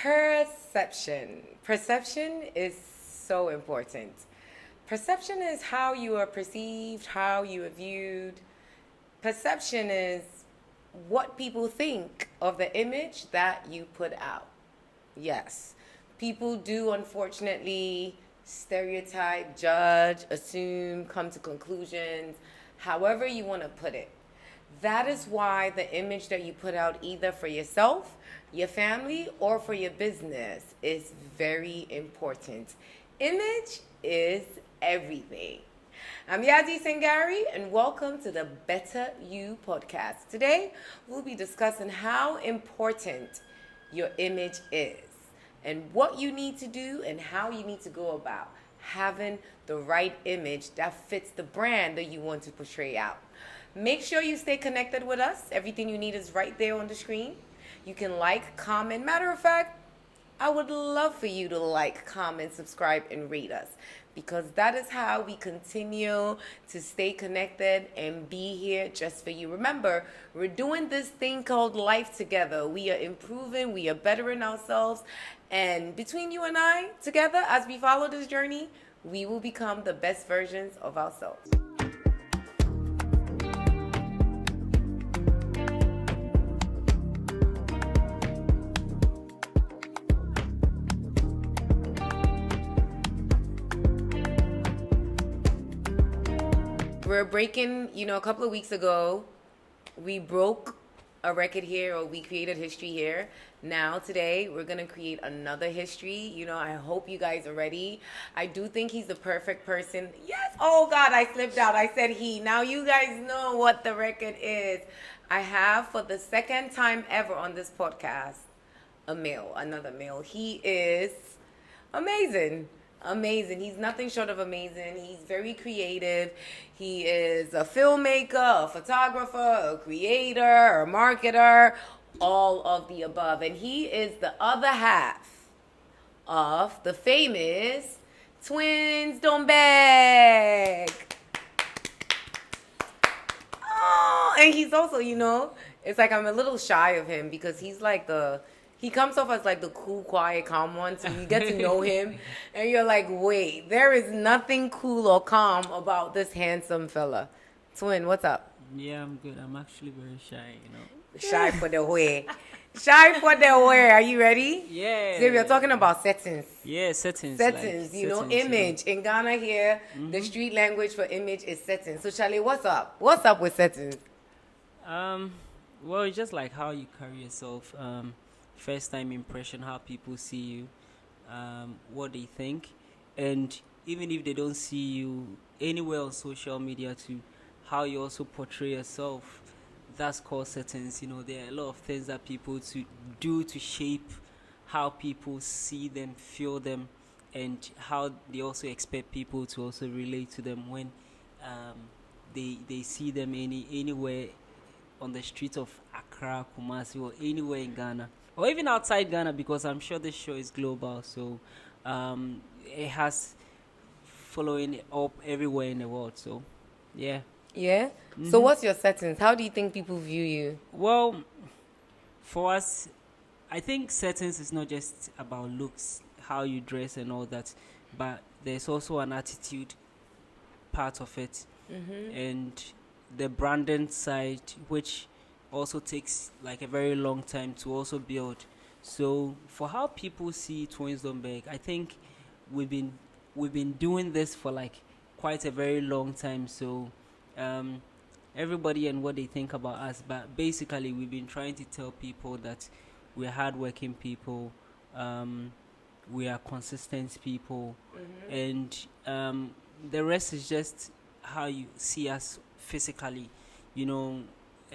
Perception. Perception is so important. Perception is how you are perceived, how you are viewed. Perception is what people think of the image that you put out. Yes, people do unfortunately stereotype, judge, assume, come to conclusions, however you want to put it. That is why the image that you put out, either for yourself, your family, or for your business, is very important. Image is everything. I'm Yazzi Sangari, and welcome to the Better You podcast. Today, we'll be discussing how important your image is and what you need to do and how you need to go about having the right image that fits the brand that you want to portray out. Make sure you stay connected with us. Everything you need is right there on the screen. You can like, comment. Matter of fact, I would love for you to like, comment, subscribe, and rate us, because that is how we continue to stay connected and be here just for you. Remember, we're doing this thing called life together. We are improving, we are bettering ourselves, and between you and I, together, as we follow this journey, we will become the best versions of ourselves. We're breaking, a couple of weeks ago, we broke a record here, or we created history here. Now, today, we're going to create another history. I hope you guys are ready. I do think he's the perfect person. Yes. Oh, God, I slipped out. I said he. Now, you guys know what the record is. I have, for the second time ever on this podcast, another male. He is amazing. Amazing. He's nothing short of amazing. He's very creative. He is a filmmaker, a photographer, a creator, a marketer, all of the above. And he is the other half of the famous Twins Don't Beg. Oh, and he's also, it's like I'm a little shy of him because he's like he comes off as like the cool, quiet, calm one. So you get to know him and you're like, wait, there is nothing cool or calm about this handsome fella. Twin, what's up? Yeah, I'm good. I'm actually very shy, Shy for the way. Shy for the way. Are you ready? Yeah. So we're talking about settings. Yeah, settings. Settings, image. In Ghana here, the street language for image is settings. So Charlie, what's up? What's up with settings? Well, it's just like how you carry yourself. First time impression, how people see you, what they think, and even if they don't see you anywhere on social media, to how you also portray yourself. That's called settings. There are a lot of things that people to do to shape how people see them, feel them, and how they also expect people to also relate to them when they see them anywhere on the streets of Accra, Kumasi, or anywhere in Ghana, or even outside Ghana, because I'm sure this show is global, so it has following up everywhere in the world. So yeah. So what's your settings? How do you think people view you? Well, for us, I think settings is not just about looks, how you dress and all that, but there's also an attitude part of it, and the branding side, which also takes like a very long time to also build. So for how people see Twins Don't Beg, I think we've been doing this for like quite a very long time. So everybody and what they think about us, but basically we've been trying to tell people that we're hardworking people, we are consistent people, and the rest is just how you see us physically,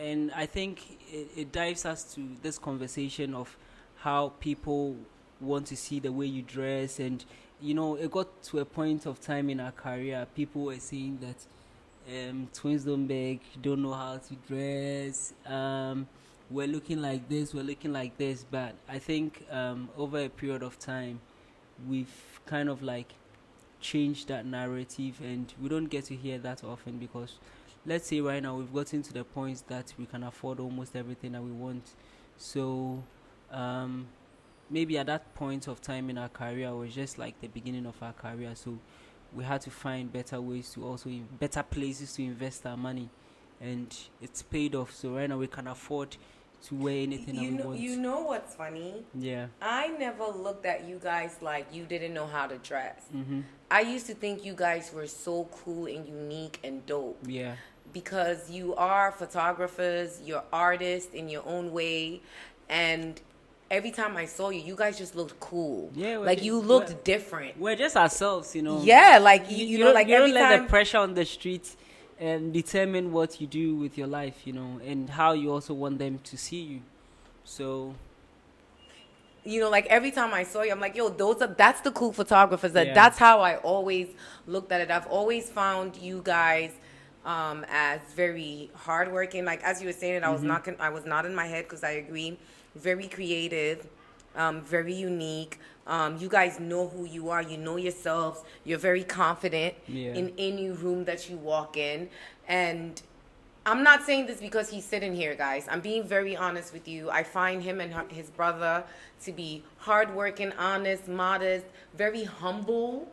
and I think it dives us to this conversation of how people want to see the way you dress. And it got to a point of time in our career, people were saying that Twins Don't Beg, don't know how to dress, we're looking like this. But I think over a period of time, we've kind of like changed that narrative, and we don't get to hear that often, because let's say right now we've gotten to the point that we can afford almost everything that we want. So maybe at that point of time in our career was just like the beginning of our career, so we had to find better ways to also better places to invest our money, and it's paid off. So right now we can afford to wear anything that we want. You know what's funny? Yeah. I never looked at you guys like you didn't know how to dress. Mm-hmm. I used to think you guys were so cool and unique and dope. Yeah. Because you are photographers, you're artists in your own way, and every time I saw you, you guys just looked cool. Yeah, like you looked different. We're just ourselves, you know. Yeah, like you know, like you every don't let time. the pressure on the street determine what you do with your life, you know, and how you also want them to see you. So, you know, like every time I saw you, I'm like, yo, that's the cool photographers. Yeah. That's how I always looked at it. I've always found you guys as very hardworking. Like as you were saying it, I was not in my head, because I agree. Very creative, very unique. You guys know who you are. You know yourselves. You're very confident in any room that you walk in. And I'm not saying this because he's sitting here, guys. I'm being very honest with you. I find him and his brother to be hardworking, honest, modest, very humble.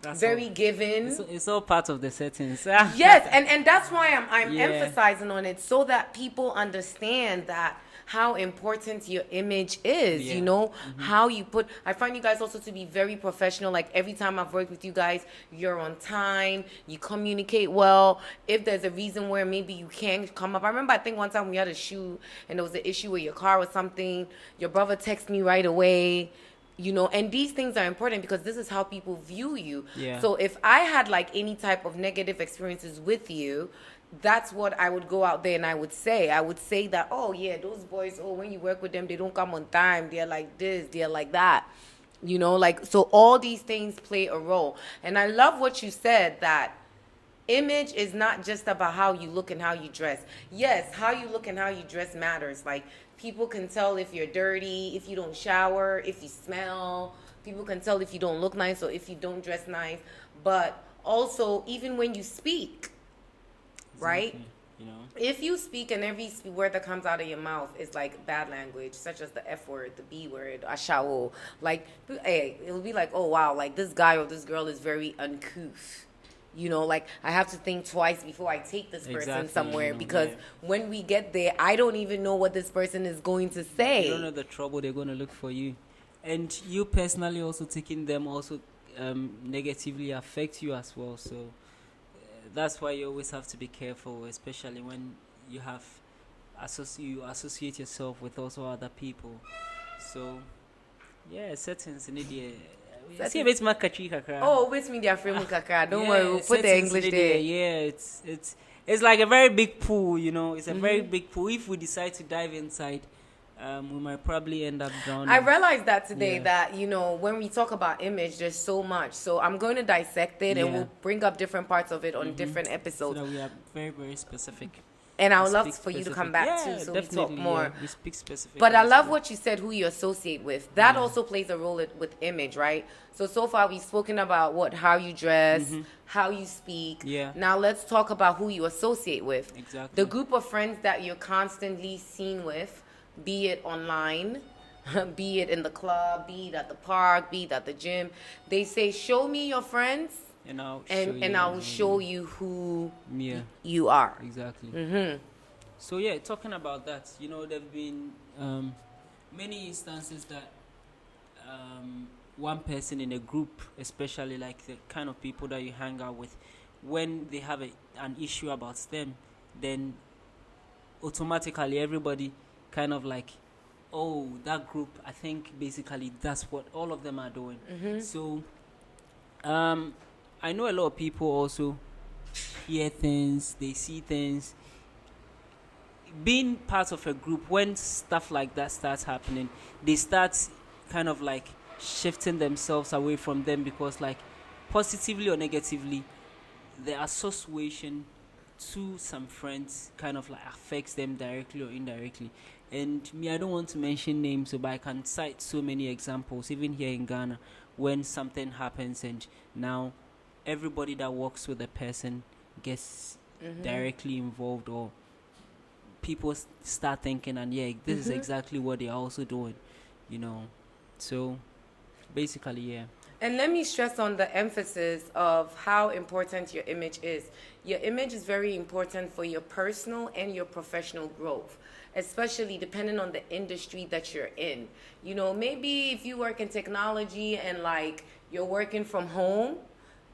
Very given. It's all part of the settings. Yes, and that's why I'm emphasizing on it, so that people understand that how important your image is, you know, how you put. I find you guys also to be very professional. Like every time I've worked with you guys, you're on time, you communicate well. If there's a reason where maybe you can't come up, I remember I think one time we had a shoot and there was an issue with your car or something, your brother texted me right away. You know, and these things are important because this is how people view you. Yeah. So if I had like any type of negative experiences with you, that's what I would go out there and I would say. I would say that, oh yeah, those boys, oh, when you work with them, they don't come on time. They're like this, they're like that. You know, like, so all these things play a role. And I love what you said, that image is not just about how you look and how you dress. Yes, how you look and how you dress matters. Like, people can tell if you're dirty, if you don't shower, if you smell. People can tell if you don't look nice or if you don't dress nice. But also, even when you speak, right? You know, if you speak and every word that comes out of your mouth is like bad language, such as the F word, the B word, ashao, like, hey, it'll be like, oh wow, like this guy or this girl is very uncouth. You know, like I have to think twice before I take this person somewhere, because when we get there, I don't even know what this person is going to say. You don't know the trouble they're going to look for you. And you personally also taking them also negatively affect you as well. So that's why you always have to be careful, especially when you have you associate yourself with also other people. So yeah, settings in India. See, it's my kakra. Oh, it's media frame kakra. Don't worry, we'll put the English there. Yeah, it's like a very big pool, you know. It's a very big pool. If we decide to dive inside, we might probably end up drowning. I realized that today, that, you know, when we talk about image, there's so much. So I'm going to dissect it and we'll bring up different parts of it on different episodes. So that we are very, very specific. And I would love for you to come back too, so we talk more. Yeah, we speak specific. But I love what you said, who you associate with. That also plays a role with image, right? So far we've spoken about how you dress, how you speak. Yeah. Now let's talk about who you associate with. Exactly. The group of friends that you're constantly seen with, be it online, be it in the club, be it at the park, be it at the gym. They say, show me your friends. And I will show you who you are. Exactly. So yeah, talking about that, you know, there've been many instances that one person in a group, especially like the kind of people that you hang out with, when they have an issue about them, then automatically everybody kind of like, oh, that group, I think basically that's what all of them are doing. So I know a lot of people also hear things, they see things. Being part of a group, when stuff like that starts happening, they start kind of like shifting themselves away from them, because like positively or negatively, the association to some friends kind of like affects them directly or indirectly. And me, I don't want to mention names, but I can cite so many examples, even here in Ghana, when something happens and now everybody that works with a person gets directly involved, or people start thinking, and this is exactly what they're also doing. you know. So basically, yeah. And let me stress on the emphasis of how important your image is. Your image is very important for your personal and your professional growth, especially depending on the industry that you're in. You know, maybe if you work in technology and like you're working from home,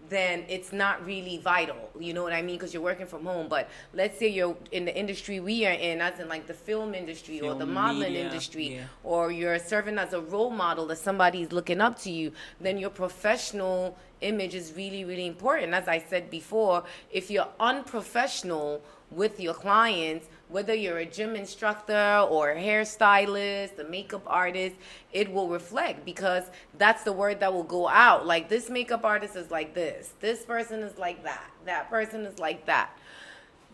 then it's not really vital. You know what I mean? Because you're working from home. But let's say you're in the industry we are in, as in like the film industry or the Film, modeling media, industry, yeah. or you're serving as a role model that somebody's looking up to you, then your professional image is really, really important. As I said before, if you're unprofessional with your clients, whether you're a gym instructor or a hairstylist, a makeup artist, it will reflect, because that's the word that will go out. Like, this makeup artist is like this person is like that person is like that.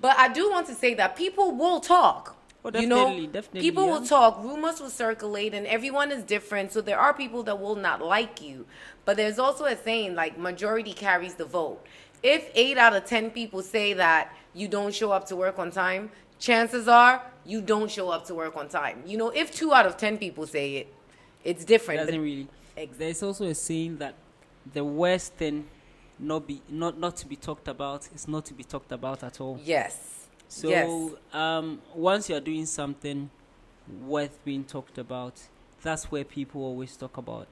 But I do want to say that people will talk. Oh, You know, definitely, people yeah. will talk, rumors will circulate, and everyone is different. So there are people that will not like you. But there's also a saying, like, majority carries the vote. If 8 out of 10 people say that you don't show up to work on time, chances are you don't show up to work on time. You know, if 2 out of 10 people say it, it's different. Doesn't really. There's also a saying that the worst thing not to be talked about is not to be talked about at all. Yes. So Yes. once you're doing something worth being talked about, that's where people always talk about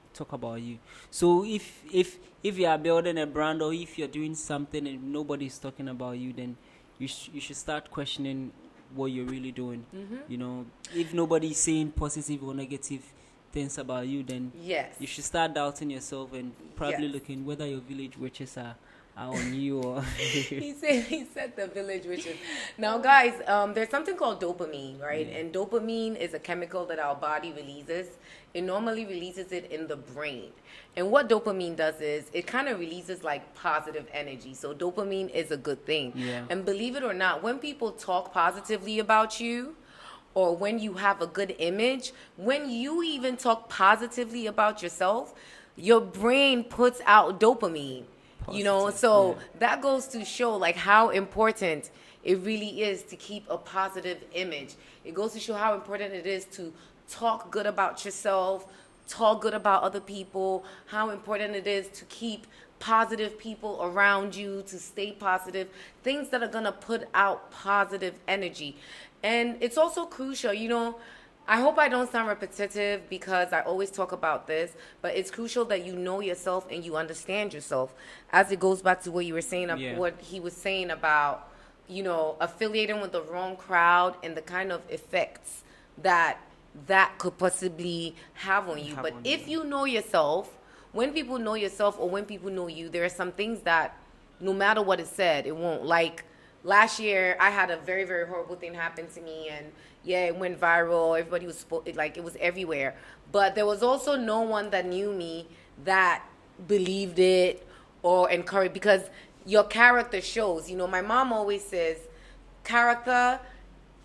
you. So if you are building a brand, or if you're doing something and nobody's talking about you, then you should start questioning what you're really doing. You know, if nobody's saying positive or negative things about you, then Yes. you should start doubting yourself and probably Yes. looking whether your village witches are on you or He said the village witches. Now, guys, there's something called dopamine, right? Yeah. And dopamine is a chemical that our body releases. It normally releases it in the brain. And what dopamine does is it kind of releases like positive energy. So dopamine is a good thing. Yeah. And believe it or not, when people talk positively about you, or when you have a good image, when you even talk positively about yourself, your brain puts out dopamine. You know, Positive, so yeah. that goes to show like how important it really is to keep a positive image. It goes to show how important it is to talk good about yourself, talk good about other people, how important it is to keep positive people around you, to stay positive, things that are going to put out positive energy. And it's also crucial, you know, I hope I don't sound repetitive because I always talk about this, but it's crucial that you know yourself and you understand yourself. As it goes back to what you were saying, Yeah. what he was saying about, you know, affiliating with the wrong crowd and the kind of effects that could possibly have on you. Have But on if you. you know yourself, when people know yourself or when people know you, there are some things that no matter what is said, it won't. Like last year, I had a very, very horrible thing happen to me, and yeah, it went viral. Everybody was it was everywhere. But there was also no one that knew me that believed it or encouraged, because your character shows. You know, my mom always says, character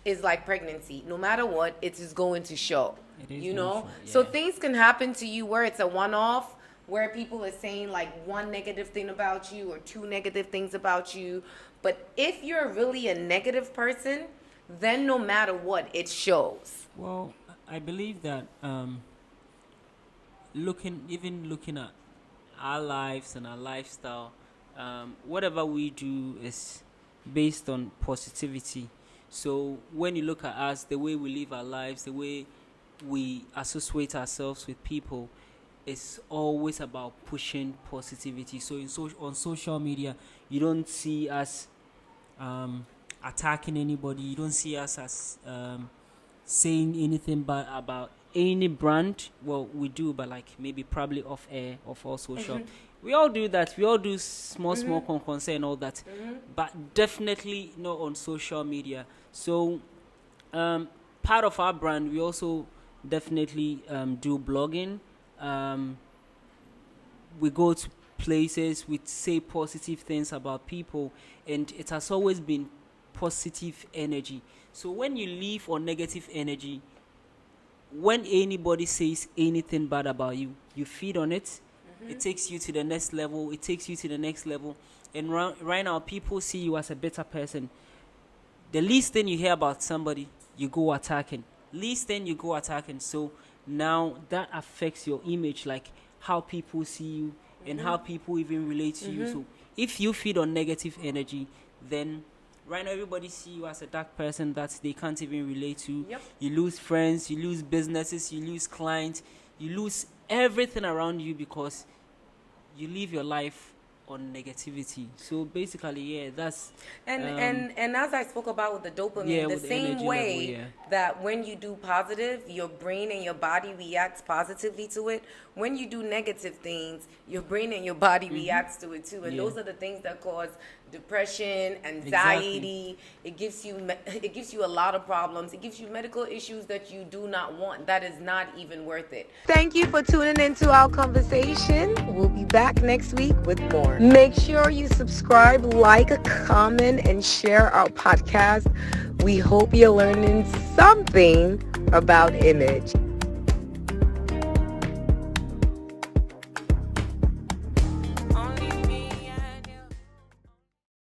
is like pregnancy. No matter what, it is going to show. It is You going know, to show, so yeah. things can happen to you where it's a one-off, where people are saying like one negative thing about you or two negative things about you. But if you're really a negative person, then no matter what, it shows. Well, I believe that looking at our lives and our lifestyle, whatever we do is based on positivity. So when you look at us, the way we live our lives, the way we associate ourselves with people, it's always about pushing positivity. So on social media, you don't see us attacking anybody. You don't see us as saying anything bad about any brand. Well, we do, but like maybe probably off air, off all social. We all do that. We all do small concern and all that, but definitely not on social media. So part of our brand, we also definitely do blogging. We go to places, we say positive things about people, and it has always been positive energy. So when you live on negative energy, when anybody says anything bad about you, you feed on it. It takes you to the next level. It takes you to the next level. And right now, people see you as a better person. The least thing you hear about somebody, you go attacking. Least thing you go attacking. So now that affects your image, like how people see you and how people even relate to you. So if you feed on negative energy, then right now everybody see you as a dark person that they can't even relate to. Yep. You lose friends, you lose businesses, you lose clients, you lose everything around you because you live your life on negativity. So basically, yeah, that's and as I spoke about with the dopamine, Yeah, the with the same energy way level, yeah. that when you do positive, your brain and your body reacts positively to it. When you do negative things, your brain and your body reacts to it too. And Yeah. those are the things that cause depression, anxiety. It gives you a lot of problems. It gives you medical issues that you do not want. That is not even worth it. Thank you for tuning into our conversation. We'll be back next week with more. Make sure you subscribe, like, comment, and share our podcast. We hope you're learning something about image.